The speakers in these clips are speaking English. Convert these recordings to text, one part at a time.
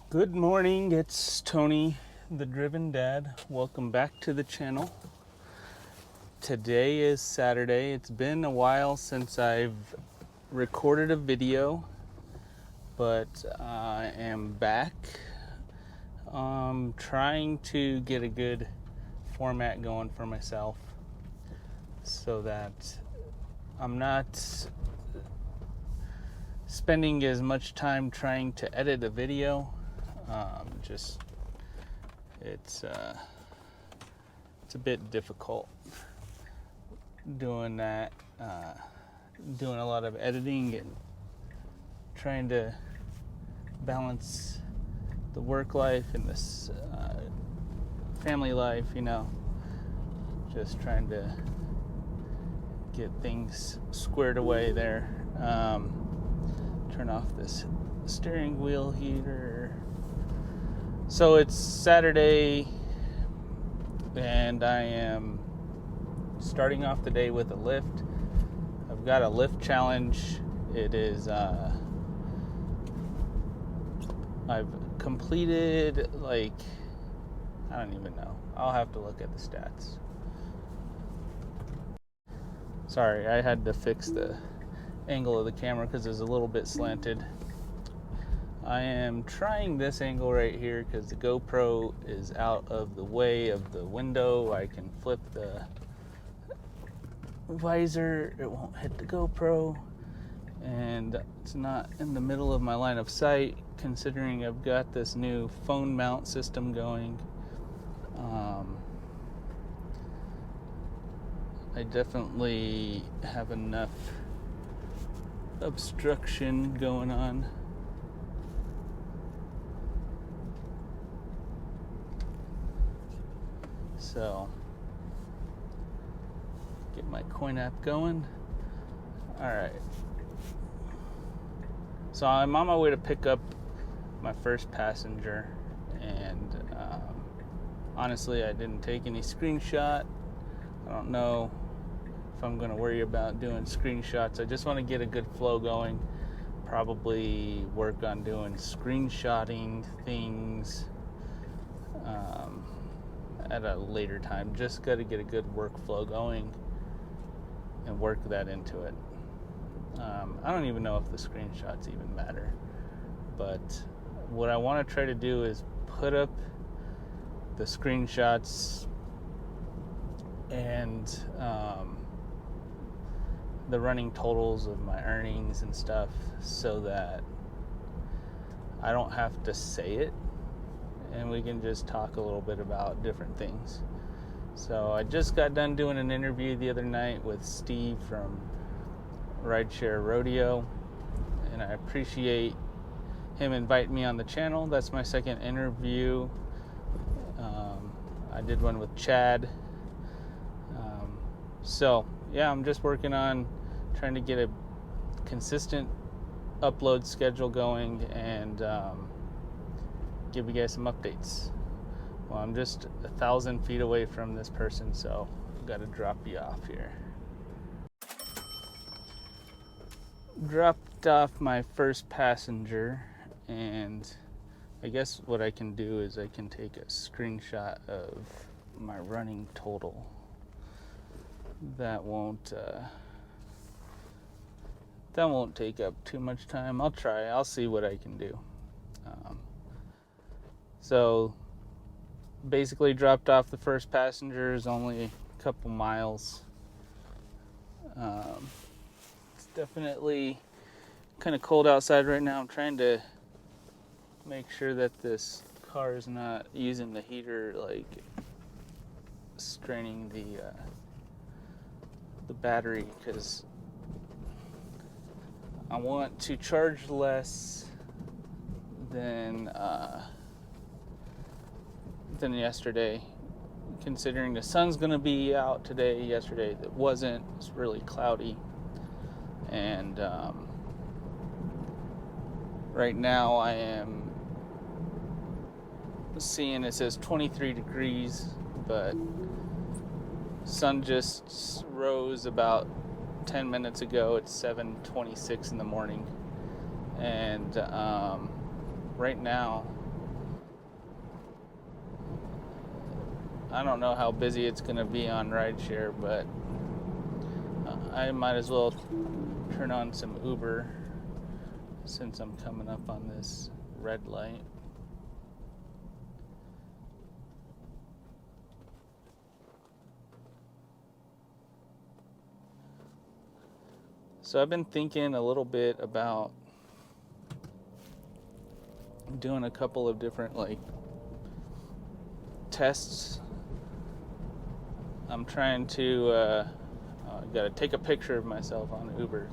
Good morning, it's Tony, the Driven Dad. Welcome back to the channel. Today is Saturday. It's been a while since I've recorded a video, but I am back. Trying to get a good format going for myself so that I'm not spending as much time trying to edit a video. It's a bit difficult doing that, doing a lot of editing and trying to balance the work life and this family life, just trying to get things squared away there. Turn off this steering wheel heater. So it's Saturday and I am starting off the day with a Lyft. I've got a Lyft challenge. It is I've completed I don't even know. I'll have to look at the stats. Sorry, I had to fix the angle of the camera because it's a little bit slanted. I am trying this angle right here because the GoPro is out of the way of the window. I can flip the visor, it won't hit the GoPro, and it's not in the middle of my line of sight considering I've got this new phone mount system going. I definitely have enough obstruction going on. So, get my coin app going. Alright. So I'm on my way to pick up my first passenger, and honestly I didn't take any screenshot. I don't know if I'm going to worry about doing screenshots. I just want to get a good flow going. Probably work on doing screenshotting things at a later time. Just got to get a good workflow going and work that into it. I don't even know if the screenshots even matter, but what I want to try to do is put up the screenshots and the running totals of my earnings and stuff so that I don't have to say it and we can just talk a little bit about different things. So I just got done doing an interview the other night with Steve from Rideshare Rodeo, and I appreciate him inviting me on the channel. That's my second interview. I did one with Chad. So yeah, I'm just working on trying to get a consistent upload schedule going and give you guys some updates. Well, I'm just 1,000 feet away from this person, so I've got to drop you off here. Dropped off my first passenger, and I guess what I can do is I can take a screenshot of my running total. That won't take up too much time. I'll try. I'll see what I can do. So basically dropped off the first passenger, is only a couple miles. It's definitely kind of cold outside right now. I'm trying to make sure that this car is not using the heater, straining the battery, because I want to charge less than yesterday, considering the sun's going to be out today. Yesterday it wasn't. It's really cloudy, and right now I am seeing it says 23 degrees, but sun just rose about 10 minutes ago. It's 7:26 in the morning, and right now I don't know how busy it's going to be on rideshare, but I might as well turn on some Uber since I'm coming up on this red light. So I've been thinking a little bit about doing a couple of different tests. I'm trying to I gotta take a picture of myself on Uber.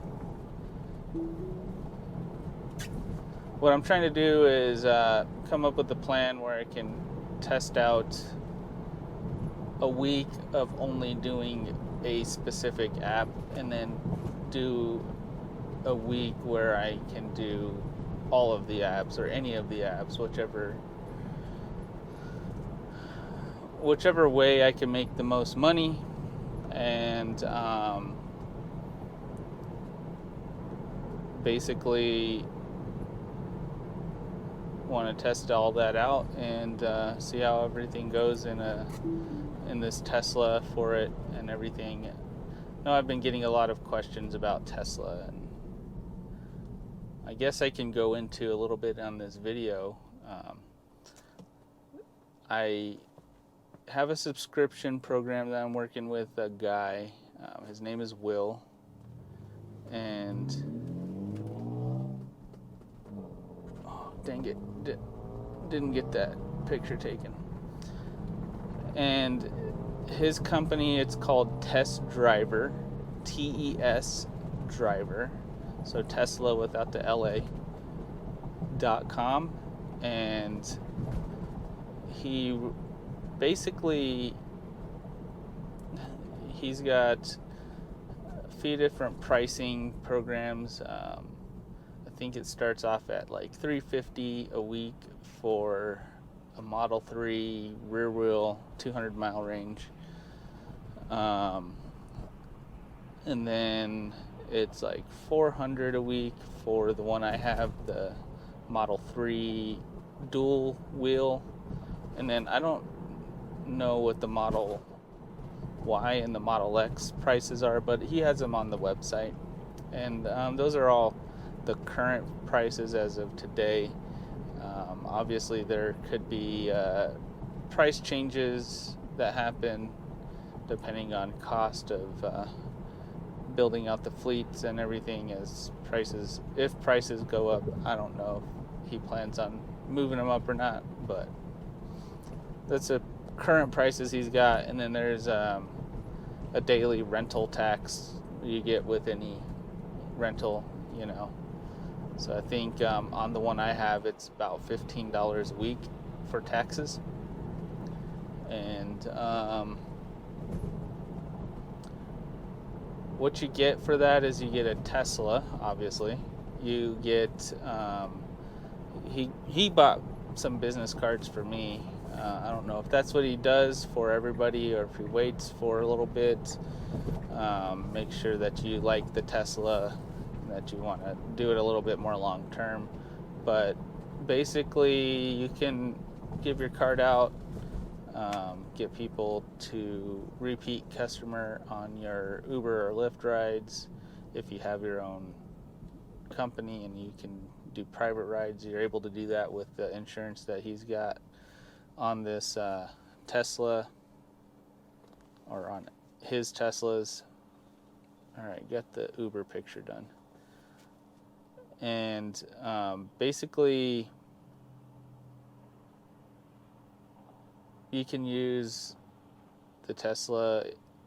What I'm trying to do is come up with a plan where I can test out a week of only doing a specific app, and then do a week where I can do all of the apps or any of the apps, whichever way I can make the most money, and basically want to test all that out and see how everything goes in this Tesla for it and everything. No, I've been getting a lot of questions about Tesla, and I guess I can go into a little bit on this video. I have a subscription program that I'm working with a guy. His name is Will, and dang it, didn't get that picture taken. And his company, it's called Test Driver, TES Driver, so Tesla without the LA.com, and he basically, he's got a few different pricing programs. I think it starts off at $350 a week for a Model 3 rear wheel 200-mile range, and then it's $400 a week for the one I have, the Model 3 dual wheel. And then I don't know what the Model Y and the Model X prices are, but he has them on the website, and those are all the current prices as of today. Obviously there could be price changes that happen depending on cost of building out the fleets and everything. If prices go up, I don't know if he plans on moving them up or not, but that's the current prices he's got. And then there's a daily rental tax you get with any rental, So I think on the one I have, it's about $15 a week for taxes. And what you get for that is you get a Tesla, obviously. You get, he bought some business cards for me. I don't know if that's what he does for everybody or if he waits for a little bit. Make sure that you like the Tesla, that you want to do it a little bit more long term. But basically you can give your card out, get people to repeat customer on your Uber or Lyft rides. If you have your own company and you can do private rides, you're able to do that with the insurance that he's got on this Tesla, or on his Teslas. All right, got the Uber picture done. And basically you can use the Tesla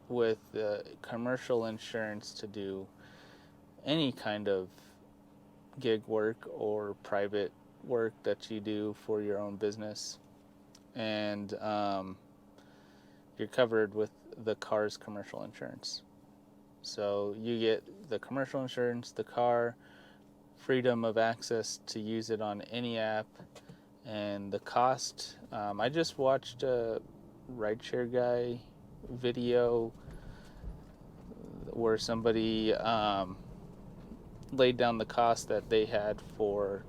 with the commercial insurance to do any kind of gig work or private work that you do for your own business. And you're covered with the car's commercial insurance. So you get the commercial insurance, the car, freedom of access to use it on any app, and the cost. I just watched a rideshare guy video where somebody laid down the cost that they had for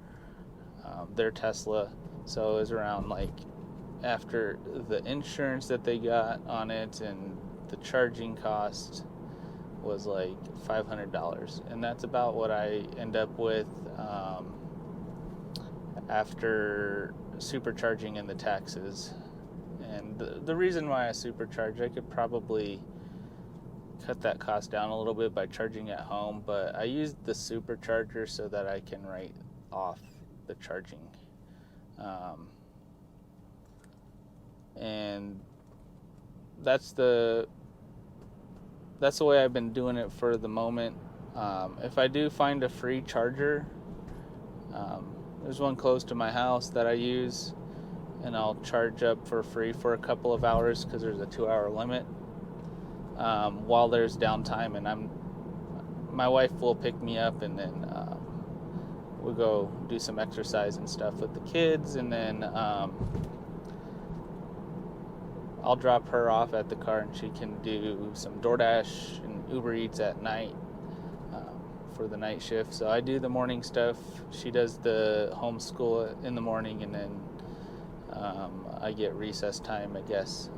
their Tesla. So it was around after the insurance that they got on it and the charging cost was like $500, and that's about what I end up with after supercharging and the taxes. And the reason why I supercharge, I could probably cut that cost down a little bit by charging at home, but I use the supercharger so that I can write off the charging. And that's the way I've been doing it for the moment. If I do find a free charger, there's one close to my house that I use, and I'll charge up for free for a couple of hours because there's a 2-hour limit while there's downtime, and my wife will pick me up, and then we'll go do some exercise and stuff with the kids, and then I'll drop her off at the car, and she can do some DoorDash and UberEats at night for the night shift. So I do the morning stuff. She does the homeschool in the morning, and then I get recess time, I guess.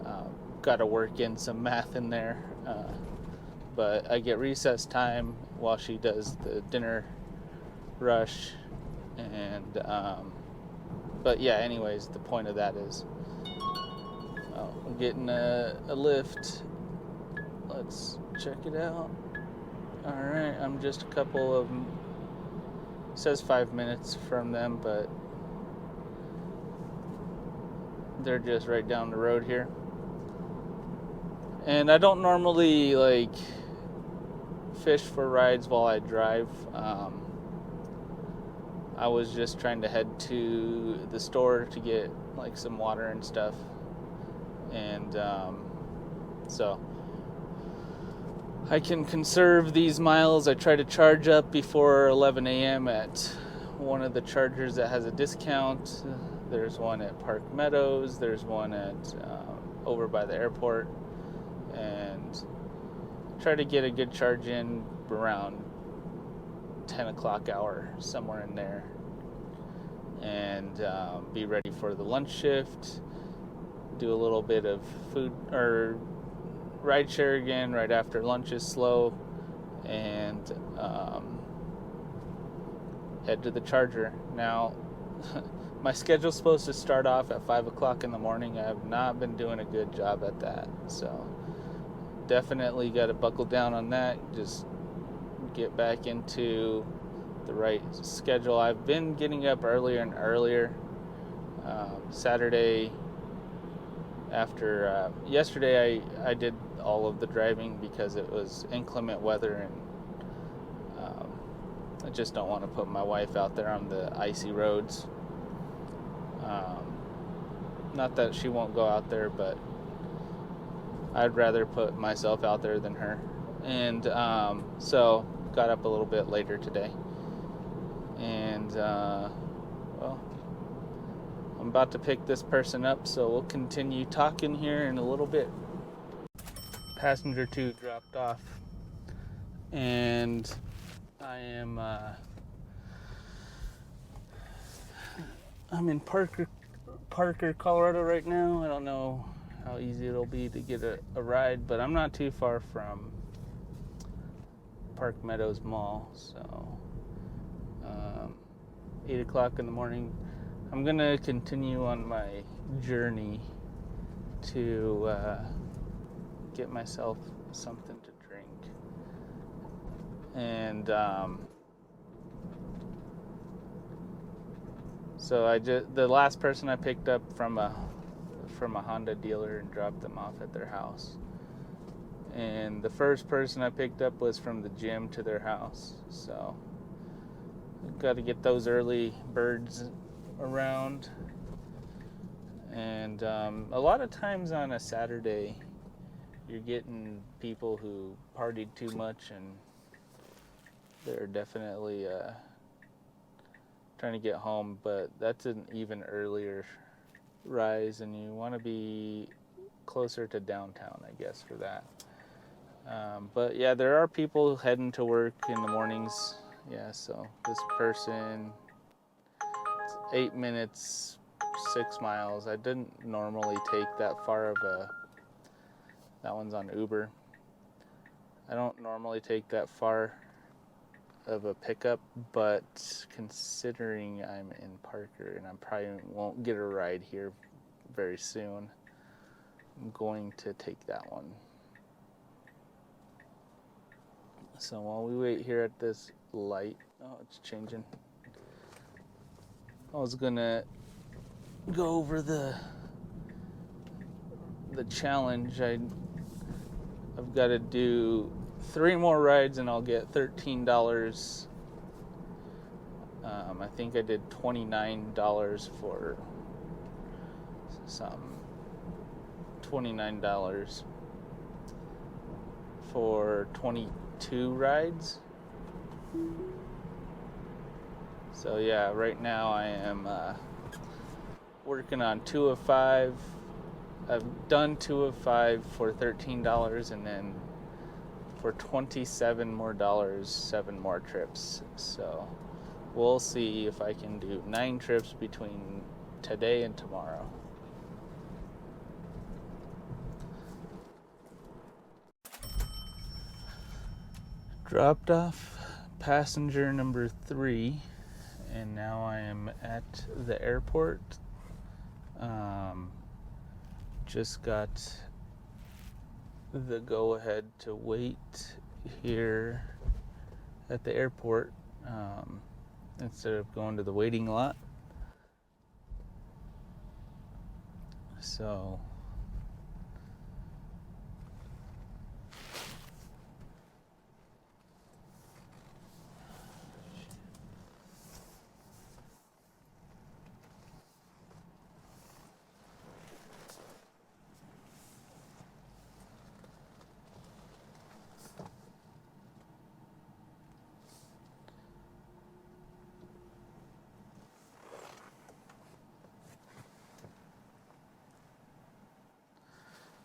Got to work in some math in there. But I get recess time while she does the dinner rush. And, but yeah, anyways, the point of that is I'm getting a Lyft. Let's check it out. Alright, I'm just a couple of, it says 5 minutes from them, but they're just right down the road here. And I don't normally like fish for rides while I drive. I was just trying to head to the store to get like some water and stuff. And so I can conserve these miles. I try to charge up before 11 a.m. at one of the chargers that has a discount. There's one at Park Meadows. There's one at over by the airport. And try to get a good charge in around 10 o'clock hour, somewhere in there. And be ready for the lunch shift. Do a little bit of food or ride share again right after lunch is slow, and head to the charger. Now, my schedule's supposed to start off at 5 o'clock in the morning. I have not been doing a good job at that, so definitely got to buckle down on that. Just get back into the right schedule. I've been getting up earlier and earlier. Saturday, after yesterday, I did all of the driving because it was inclement weather, and I just don't want to put my wife out there on the icy roads. Not that she won't go out there, but I'd rather put myself out there than her. And so got up a little bit later today. And well, I'm about to pick this person up, so we'll continue talking here in a little bit. Passenger 2 dropped off, and I am I'm in Parker, Colorado right now. I don't know how easy it'll be to get a ride, but I'm not too far from Park Meadows Mall, so 8 o'clock in the morning. I'm gonna continue on my journey to get myself something to drink. And so the last person I picked up from a Honda dealer and dropped them off at their house. And the first person I picked up was from the gym to their house. So got to get those early birds around. And a lot of times on a Saturday, you're getting people who partied too much, and they're definitely trying to get home, but that's an even earlier rise, and you want to be closer to downtown, I guess, for that. But yeah, there are people heading to work in the mornings. Yeah, so this person, it's 8 minutes 6 miles. I didn't normally take that far of that one's on Uber. I don't normally take that far of a pickup, but considering I'm in Parker and I probably won't get a ride here very soon, I'm going to take that one. So while we wait here at this light, oh, it's changing. I was gonna go over the challenge. I've got to do 3 more rides and I'll get $13. I think I did $29 for some. $29 for 22 rides. So yeah, right now I am working on 2 of 5. I've done 2 of 5 for $13, and then for $27 more, 7 more trips. So we'll see if I can do 9 trips between today and tomorrow. Dropped off passenger number 3, and now I am at the airport. Just got the go-ahead to wait here at the airport instead of going to the waiting lot. So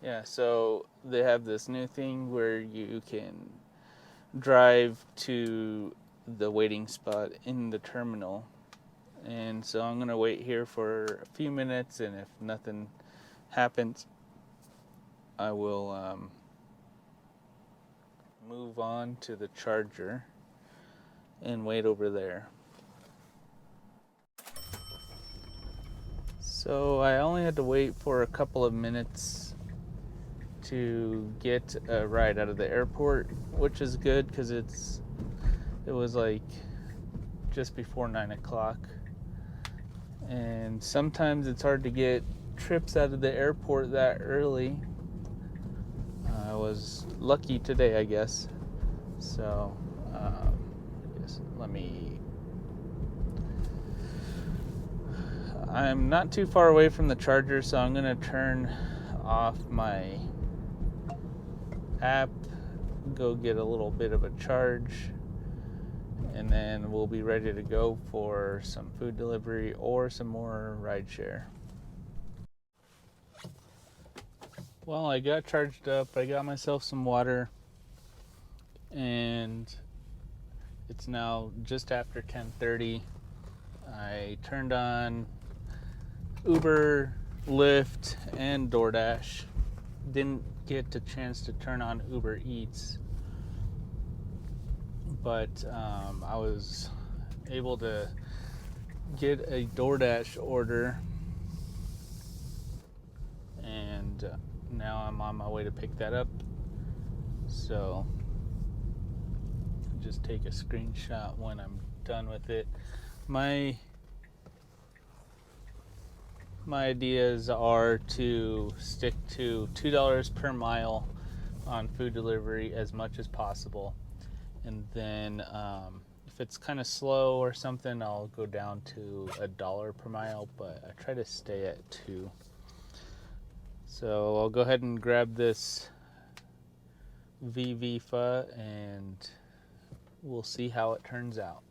yeah, so they have this new thing where you can drive to the waiting spot in the terminal. And so I'm going to wait here for a few minutes, and if nothing happens, I will move on to the charger and wait over there. So I only had to wait for a couple of minutes to get a ride out of the airport, which is good because it was like just before 9 o'clock, and sometimes it's hard to get trips out of the airport that early. I was lucky today, I guess. So I'm not too far away from the charger, so I'm gonna turn off my app, go get a little bit of a charge, and then we'll be ready to go for some food delivery or some more rideshare. Well, I got charged up, I got myself some water, and it's now just after 10:30. I turned on Uber, Lyft, and DoorDash. Didn't get a chance to turn on UberEats, but I was able to get a DoorDash order, and now I'm on my way to pick that up. So just take a screenshot when I'm done with it. My ideas are to stick to $2 per mile on food delivery as much as possible, and then if it's kind of slow or something, I'll go down to $1 per mile, but I try to stay at 2. So I'll go ahead and grab this VVFA and we'll see how it turns out.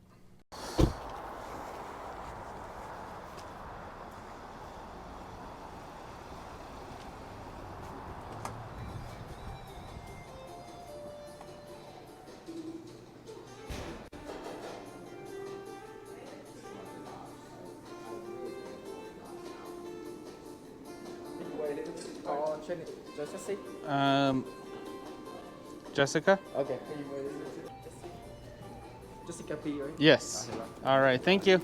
Jessica? Okay. Jessica P, right? Yes. All right, thank you.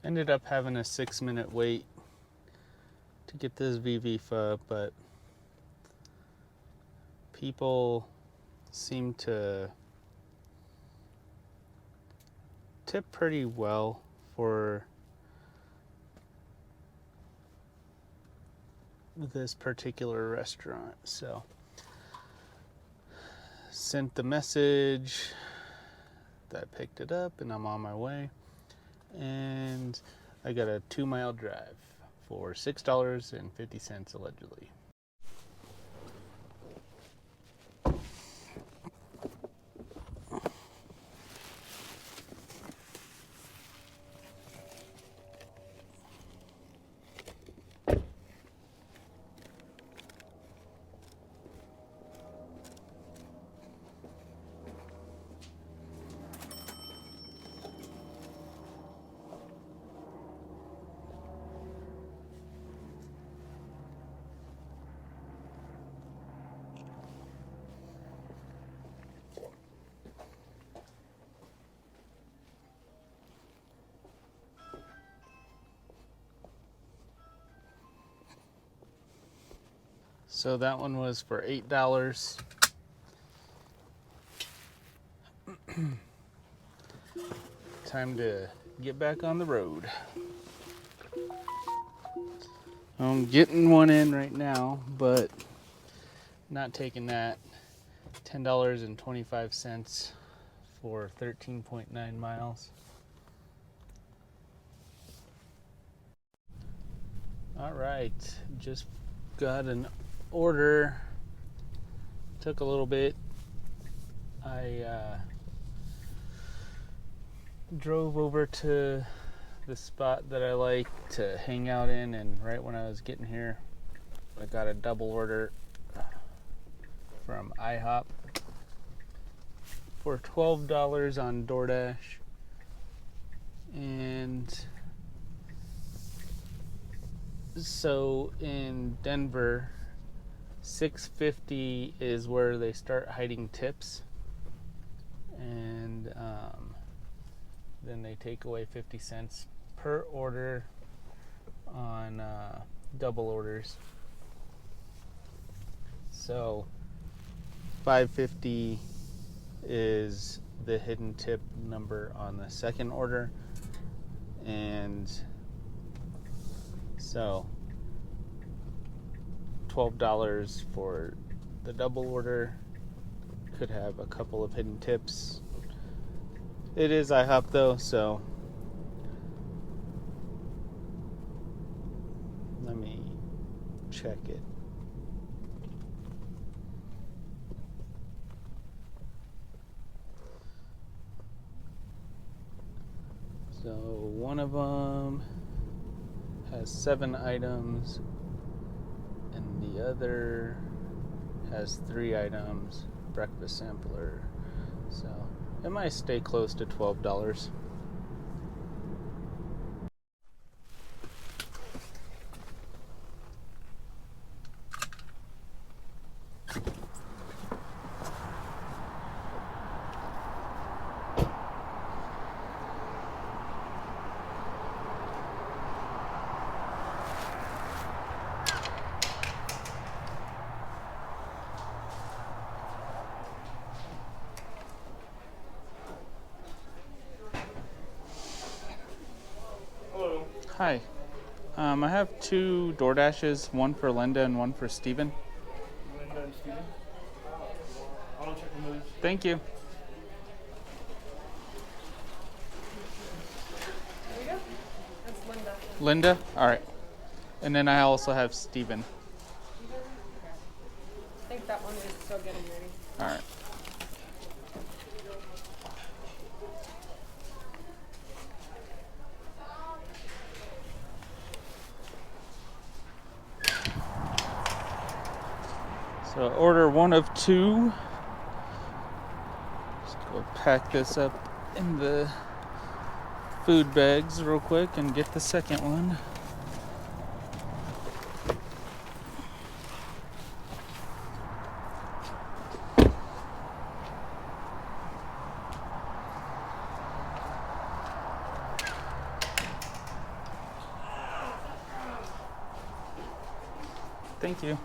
Ended up having a 6-minute wait to get this VV pho, but people seem to tip pretty well for this particular restaurant. So sent the message that I picked it up and I'm on my way. And I got a 2-mile drive for $6.50 allegedly. So that one was for $8. Time to get back on the road. I'm getting one in right now, but not taking that. $10.25 for 13.9 miles. All right, just got an order. Took a little bit. I drove over to the spot that I like to hang out in, and right when I was getting here, I got a double order from IHOP for $12 on DoorDash. And so in Denver, $6.50 is where they start hiding tips, and then they take away 50 cents per order on double orders. So $5.50 is the hidden tip number on the second order, and so $12 for the double order. Could have a couple of hidden tips. It is IHOP though, so let me check it. So one of them has 7 items, and the other has 3 items, breakfast sampler. So it might stay close to $12. Hi. I have 2 DoorDashes, one for Linda and one for Steven. Linda and Steven? I'll check on those. Thank you. There we go. That's Linda. Linda? All right. And then I also have Steven. I think that one is still getting ready. All right. So order one of two. Just go pack this up in the food bags real quick and get the second one. Thank you.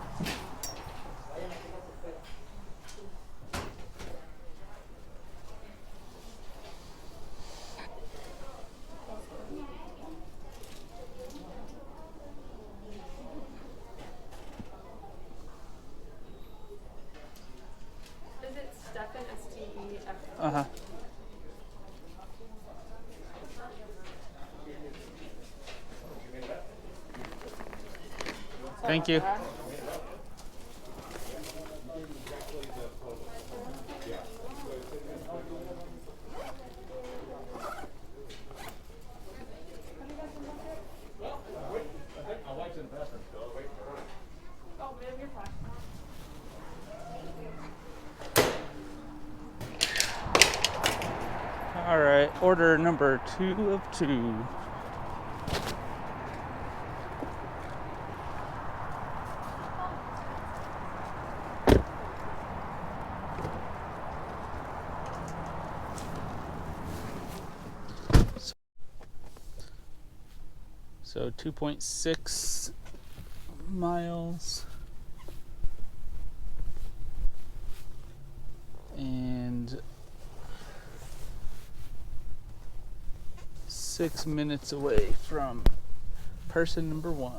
Is it Stefan, S-T-E-F? Uh-huh. Thank you. Oh, man, you're fine. All right, order number 2 of 2. So 2.6 miles. And 6 minutes away from person number 1.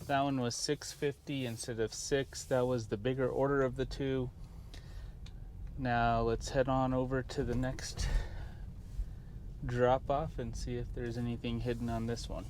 That one was $6.50 instead of $6. That was the bigger order of the two. Now let's head on over to the next drop off and see if there's anything hidden on this one.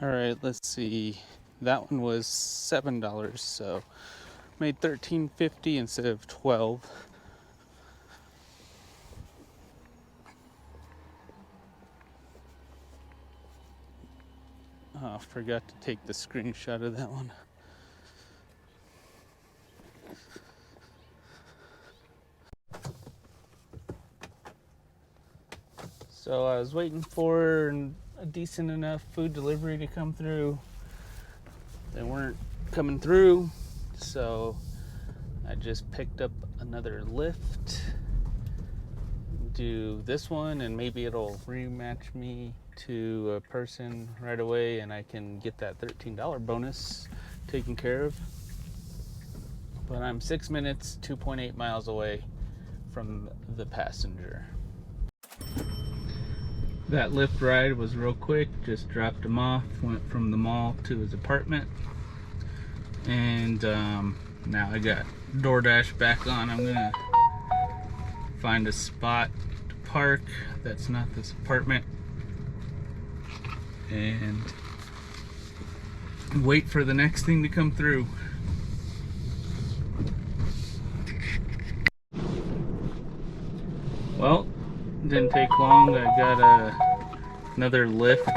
All right, let's see. That one was $7, so made $13.50 instead of $12. Oh, forgot to take the screenshot of that one. So I was waiting for a decent enough food delivery to come through. They weren't coming through, so I just picked up another Lyft. Do this one and maybe it'll rematch me to a person right away and I can get that $13 bonus taken care of. But I'm 6 minutes, 2.8 miles away from the passenger. That Lyft ride was real quick, just dropped him off, went from the mall to his apartment, and now I got DoorDash back on. I'm gonna find a spot to park that's not this apartment, and wait for the next thing to come through. Well, didn't take long. I got another Lyft.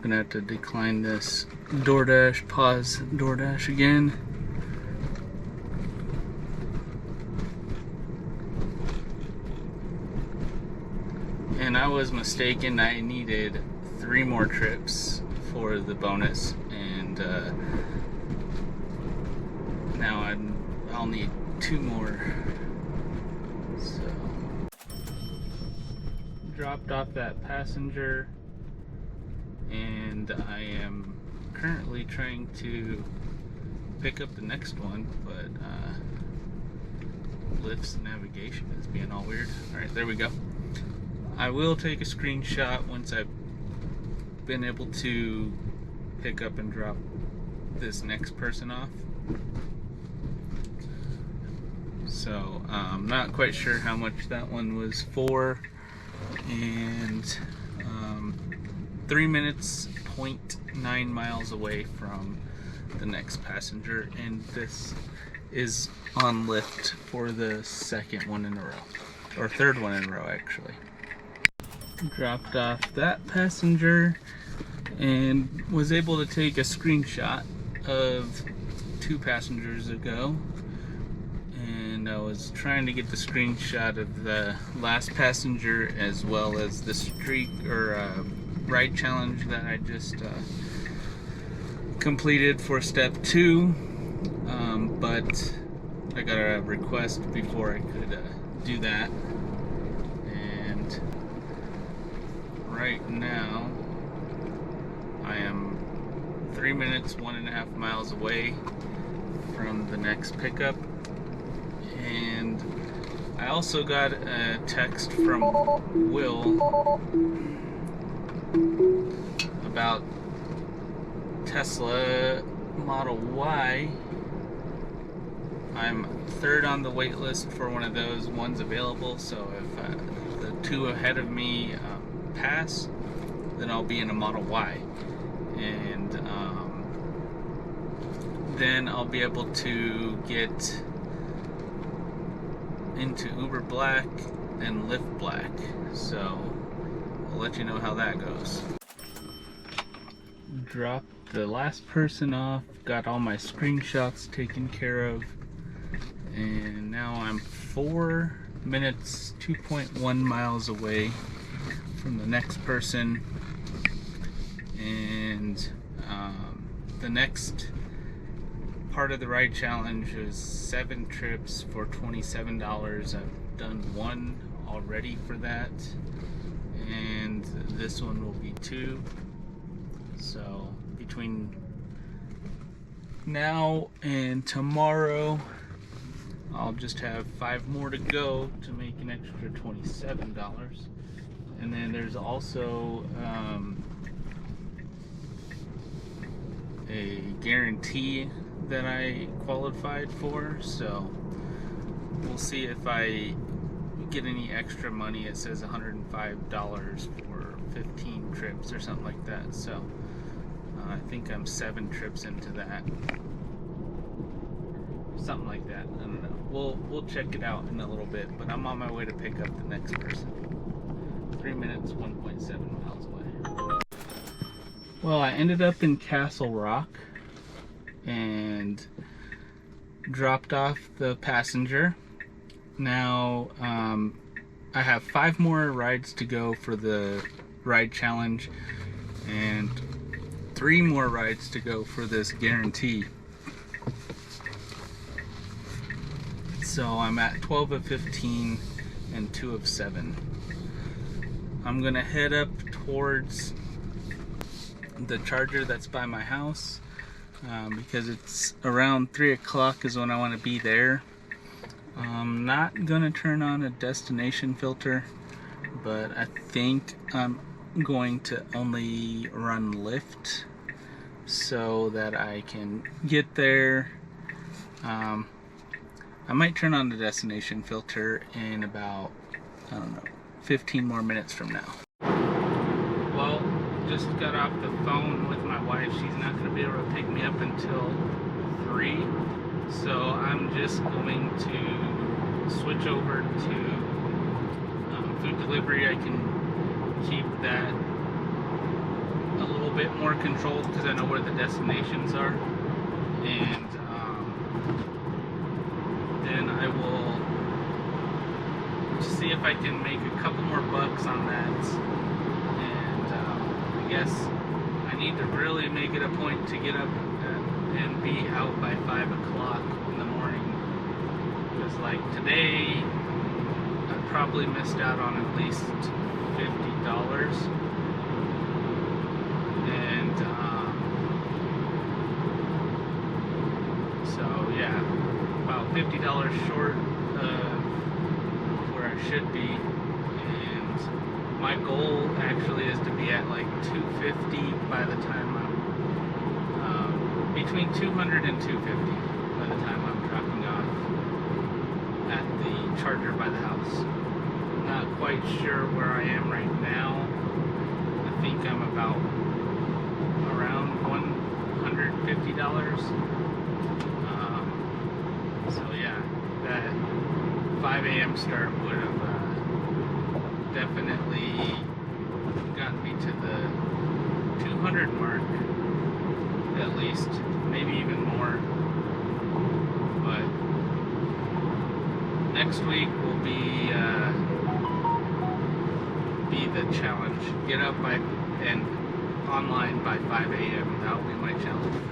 Gonna have to decline this DoorDash, pause DoorDash again. And I was mistaken. I needed 3 more trips for the bonus, and now I'll need 2 more. So, dropped off that passenger, and I am currently trying to pick up the next one, but Lyft's navigation is being all weird. Alright, there we go. I will take a screenshot once I've been able to pick up and drop this next person off. So I'm not quite sure how much that one was for, and 3 minutes, 0.9 miles away from the next passenger, and this is on Lyft for the second one in a row, or third one in a row actually. Dropped off that passenger and was able to take a screenshot of 2 passengers ago, and I was trying to get the screenshot of the last passenger as well as the streak or ride challenge that I just completed for step 2, but I got a request before I could do that, and right now I am 3 minutes, 1.5 miles away from the next pickup. And I also got a text from Will about Tesla Model Y. I'm 3rd on the wait list for one of those. One's available, so if the 2 ahead of me pass, then I'll be in a Model Y, and then I'll be able to get into Uber Black and Lyft Black. So I'll let you know how that goes. Dropped the last person off, got all my screenshots taken care of, and now I'm 4 minutes, 2.1 miles away from the next person, and the next part of the ride challenge is 7 trips for $27. I've done 1 already for that, and this one will be 2. So between now and tomorrow, I'll just have 5 more to go to make an extra $27. And then there's also a guarantee that I qualified for, so we'll see if I get any extra money. It says $105 for 15 trips or something like that, so I think I'm 7 trips into that, something like that. I don't know, we'll check it out in a little bit, but I'm on my way to pick up the next person. 3 minutes, 1.7 miles away. Well, I ended up in Castle Rock and dropped off the passenger. Now I have 5 more rides to go for the ride challenge and 3 more rides to go for this guarantee. So I'm at 12 of 15 and 2 of 7. I'm gonna head up towards the charger that's by my house because it's around 3 o'clock is when I want to be there. I'm not gonna turn on a destination filter, but I think I'm going to only run Lyft so that I can get there I might turn on the destination filter in about, I don't know, 15 more minutes from now. Well, just got off the phone with my wife. She's not going to be able to pick me up until 3. So I'm just going to switch over to food delivery. I can keep that a little bit more controlled because I know where the destinations are. And then I will see if I can make a couple more bucks on that. And I guess I need to really make it a point to get up and be out by 5 o'clock in the morning. Because like today, I probably missed out on at least $50. And so yeah, about $50 short of where I should be. And my goal actually is to be at like 250 by the time I'm between 200 and 250 by the time I'm dropping off at the charger by the house. Not quite sure where I am right now. I think I'm about around $150. So yeah, that 5 a.m. start would have definitely gotten me to the 200 mark, at least, maybe even more. But next week will be the challenge. Get up by and online by 5 a.m. That will be my challenge.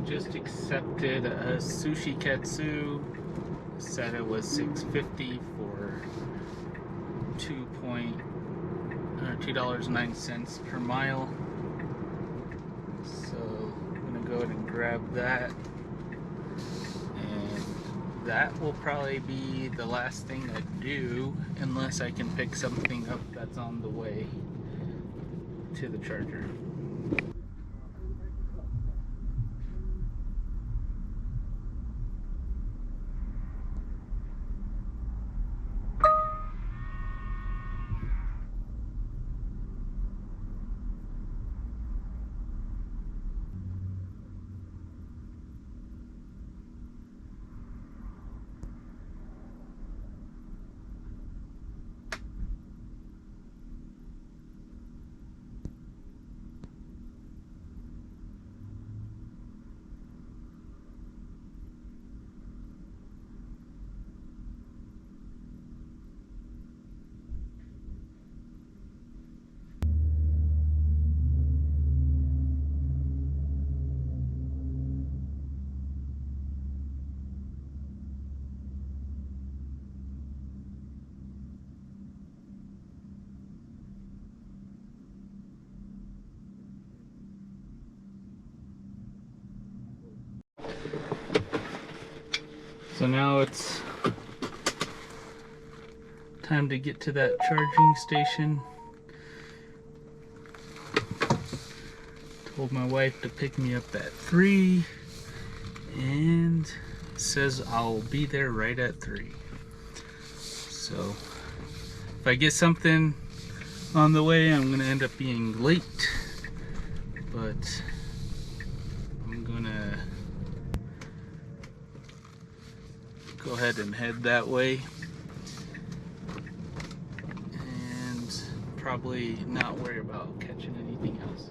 Just accepted a sushi katsu. Said it was $6.50 for $2.09 per mile. So I'm gonna go ahead and grab that, and that will probably be the last thing I do unless I can pick something up that's on the way to the charger. So now it's time to get to that charging station. Told my wife to pick me up at 3, and it says I'll be there right at 3. So if I get something on the way, I'm gonna end up being late, but I'm gonna go ahead and head that way and probably not worry about catching anything else.